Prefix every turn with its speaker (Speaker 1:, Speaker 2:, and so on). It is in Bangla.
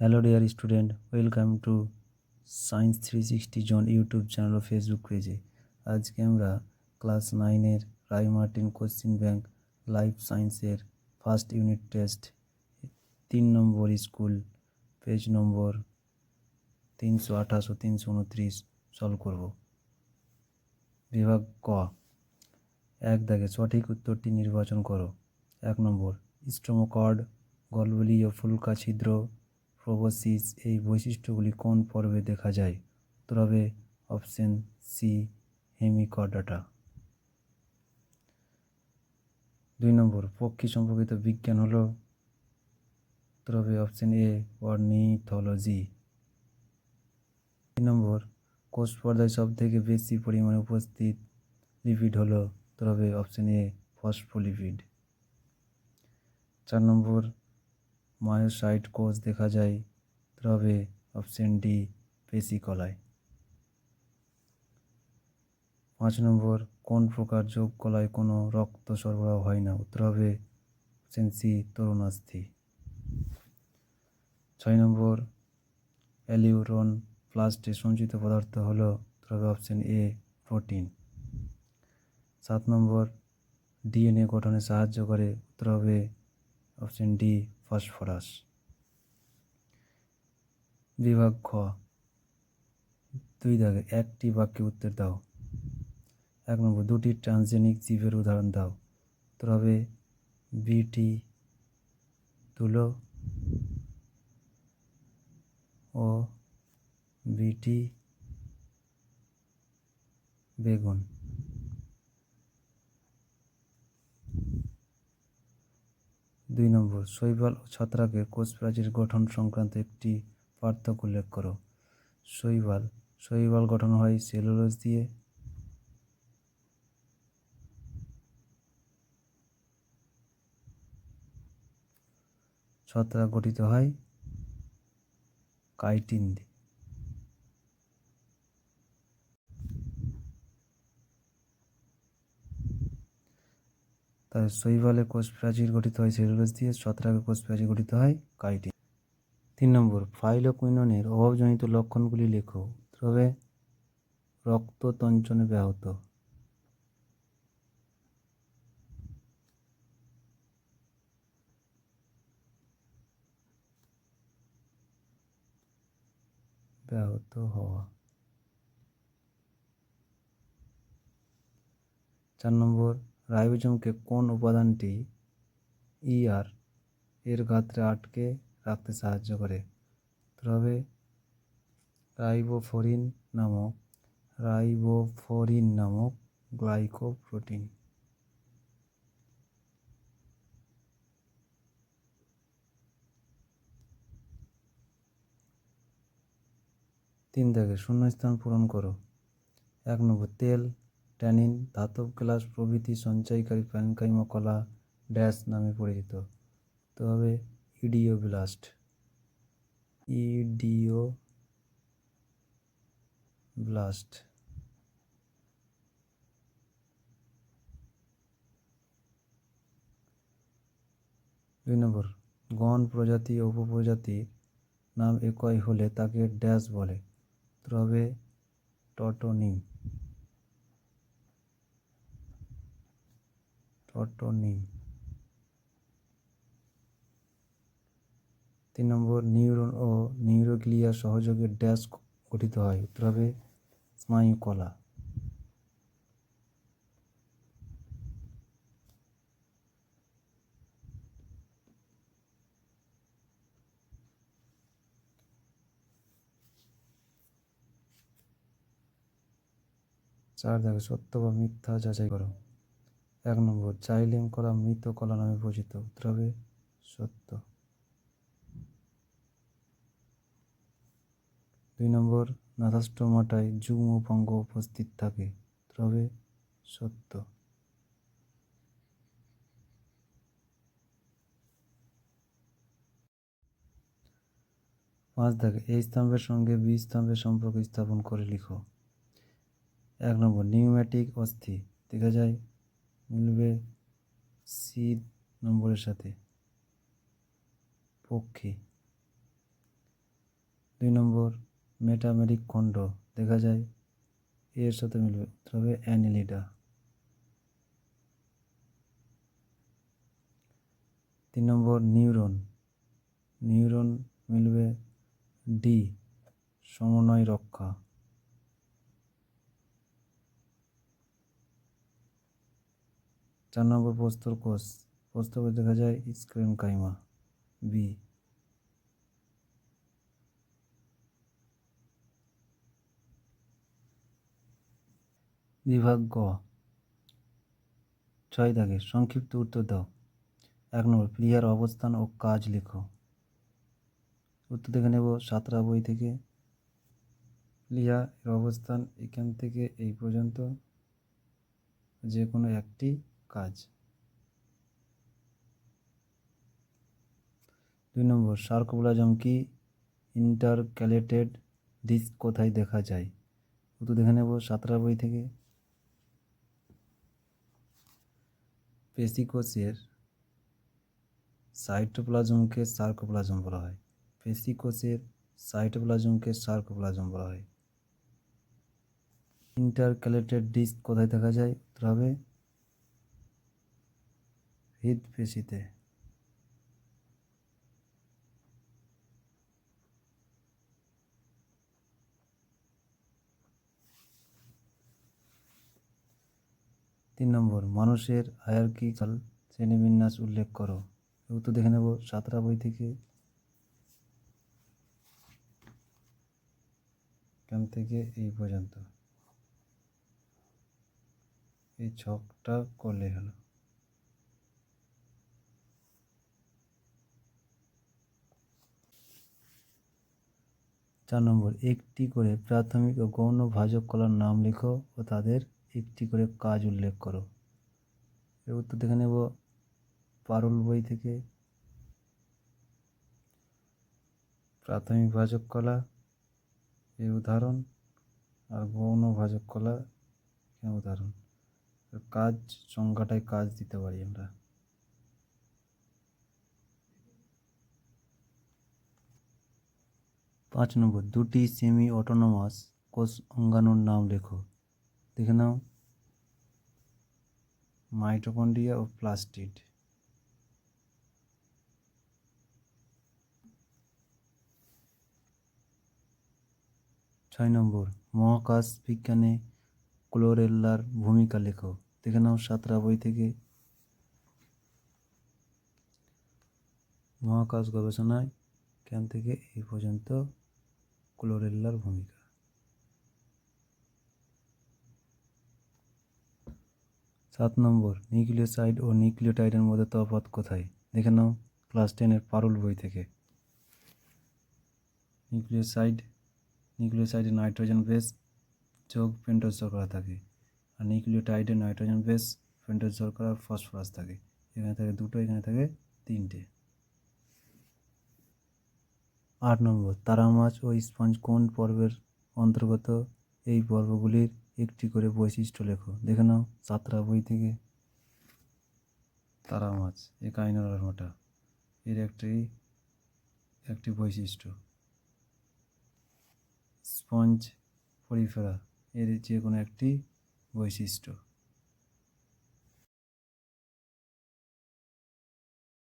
Speaker 1: Hello dear student, welcome to Science 360 জন ইউটিউব চ্যানেল ও ফেসবুক পেজে। আজকে আমরা ক্লাস 9-এর Ray Martin question bank life সায়েন্সের ফার্স্ট ইউনিট টেস্ট 3 নম্বর স্কুল পেজ নম্বর 328 ও 329 সলভ করব। বিভাগ ক, এক দাগে সঠিক উত্তরটি নির্বাচন করো। 1 নম্বর, স্টোমোকর্ড, গলবিলীয় ফুলকা ছিদ্র, প্রোবোসিস এই বৈশিষ্ট্যগুলি কোন পর্বে দেখা যায়? উত্তর হবে অপশন সি, হেমিকর্ডাটা। 2 নম্বর, পক্ষী সম্পর্কিত বিজ্ঞান হলো? উত্তর হবে অপশন এ, অর্নিথোলজি। 3 নম্বর, কোষ পর্দায় সব থেকে বেশি পরিমাণে উপস্থিত লিপিড হলো? উত্তর হবে option A, phospholipid. 4 number, myocyte কোষ দেখা যায়? উত্তর হবে অপশন ডি, পেশিকলায়। 5 নম্বর, কোন প্রকার যোগ কলায় কোনো রক্ত সরবরাহ হয় না? উত্তর হবে অপশন সি, তরুণাস্থি। 6 নম্বর, অ্যালিউরন প্লাস্টে সঞ্চিত পদার্থ হলো? উত্তর হবে option A, protein. 7 number, DNA গঠনে সাহায্য করে? উত্তর হবে অপশন ডি, ফসফরাস। বিভাগ খ, 2 দাগে একটি বাক্যে উত্তর দাও। 1 নম্বর, দুটি ট্রান্সজেনিক জীবের উদাহরণ দাও। উত্তর হবে বিটি তুলো ও বিটি বেগুন। 2 নম্বর, শৈবাল ও ছত্রাকের কোষপ্রাচীর গঠন সংক্রান্ত একটি পার্থক্য উল্লেখ করো। শৈবাল গঠন হয় সেলুলোজ দিয়ে, ছত্রাক গঠিত হয় কাইটিন দিয়ে। তাই শৈবালের কোষপ্রাচীর গঠিত হয় সেলুলোজ দিয়ে, ছত্রাকের কোষপ্রাচীর গঠিত হয় কাইটিন। 3 নম্বর, ফাইলোকুইনোনের অভাবজনিত লক্ষণগুলি লেখো। উত্তর হবে রক্ততঞ্চনে ব্যাহত। 4 নম্বর, রাইবোজোমকে কোন উপাদানটি এর গাত্রে আটকে রাখতে সাহায্য করে? উত্তর হবে রাইবোফোরিন নামক গ্লাইকোপ্রোটিন। 3 দাগে শূন্যস্থান পূরণ করো। 1 নম্বর, তেল, ট্যানিন, ধাতব গ্লাস প্রভৃতি সঞ্চয়কারী প্যারেনকাইমা কলা ড্যাশ নামে পরিচিত? তো হবে ইডিওব্লাস্ট। 2 নম্বর, গণ প্রজাতি ও উপপ্রজাতির নাম একই হলে তাকে ড্যাশ বলে? উত্তর হবে টটোনিম। 3 নম্বর, নিউরন ও নিউরোগ্লিয়া সহযোগে ড্যাশ গঠিত হয়? উত্তর হবে স্নায়ুকলা। 4 দাগে সত্য বা মিথ্যা যাচাই করো। 1 নম্বর, জাইলেম কলা মৃত কলা নামে পরিচিত? উত্তর হবে সত্য। 2 নম্বর, নাথাস্টোমাটায় যুগ্ম পঙ্গ উপস্থিত থাকে? উত্তর হবে সত্য। 5 দাগে এই স্তম্ভের সঙ্গে বি স্তম্ভের সম্পর্ক স্থাপন করে লিখো। 1 নম্বর, নিউম্যাটিক অস্থি দেখা যায় মিলবে সি নম্বরের সাথে। পক্ষী 2 নম্বর মেটামেরিক খণ্ড দেখা যায় এর সাথে মিলবে, উত্তর হবে অ্যানিলিডা। 3 নম্বর নিউরন, নিউরন মিলবে ডি সমন্বয় রক্ষা। 4 নম্বর প্রস্তরকোষ, প্রস্তরকোষ দেখা যায় স্ক্লেনকাইমা, বি। বিভাগ গ 6 দাগে সংক্ষিপ্ত উত্তর দাও। 1 নম্বর প্লিহার অবস্থান ও কাজ লেখো। উত্তর দেখে নেব সাঁতরা বই থেকে। প্লিহা এর অবস্থান এখান থেকে এই পর্যন্ত, যে কোনো একটি কাজ। 2 নম্বর সার্কোপ্লাজম কি ইন্টারক্যালেটেড ডিস্ক কোথায় দেখা যায়। উত্তর দেখে নেব সাঁতরা বই থেকে। পেশিকোষের সাইটোপ্লাজমকে সার্কোপ্লাজম বলা হয়। পেশিকোষের সাইটোপ্লাজমকে সার্কোপ্লাজম বলা হয়। ইন্টারক্যালেটেড ডিস্ক কোথায় দেখা যায়, উত্তর হবে হৃদপেশিতে। 3 নম্বর মানুষের হায়ারার্কিক্যাল শ্রেণীবিন্যাস উল্লেখ করো। উত্তর দেখে নেব সাঁতরা বই থেকে। এখান থেকে এই পর্যন্ত এই ছকটা করলে হলো। 4 নম্বর একটি করে প্রাথমিক ও গৌণ ভাজক কলার নাম লেখো ও তাদের একটি করে কাজ উল্লেখ করো। এর উত্তর দেখে নেব পারুল বই থেকে। প্রাথমিক ভাজক কলা এর উদাহরণ, আর গৌণ ভাজক কলা এর উদাহরণ। কাজ সংখ্যাটায় কাজ দিতে পারি আমরা। 5 নম্বর দুটি সেমি অটোনমাস কোষ অঙ্গাণুর নাম লেখো। দেখে নাও মাইটোকন্ড্রিয়া ও প্লাস্টিড। 6 নম্বর মহাকাশ বিজ্ঞানে ক্লোরেল্লার ভূমিকা লেখো। দেখে নাও সাঁতরা বই থেকে। মহাকাশ গবেষণায় এখান থেকে এই পর্যন্ত ক্লোরেল্লার ভূমিকা। 7 নম্বর নিউক্লিওসাইড ও নিউক্লিওটাইডের মধ্যে তফাৎ কোথায়। দেখে নাও ক্লাস 10-এর পারুল বই থেকে। নিউক্লিওসাইডে নাইট্রোজেন বেস যোগ পেন্টোজ শর্করা থাকে, আর নিউক্লিওটাইডে নাইট্রোজেন বেস পেন্টোজ শর্করা ফসফরাস থাকে। এখানে থাকে দুটো, এখানে থাকে 3টে। 8 নম্বর তারা মাছ ও স্পঞ্জ কোন পর্বের অন্তর্গত। এই পর্বগুলির একটি করে বৈশিষ্ট্য লেখো। দেখে নাও সাঁতরা বই থেকে। তারা মাছ একাইনোডার্মাটা এর একটি বৈশিষ্ট্য। স্পঞ্জ পরিফেরা এর যে কোনো একটি বৈশিষ্ট্য।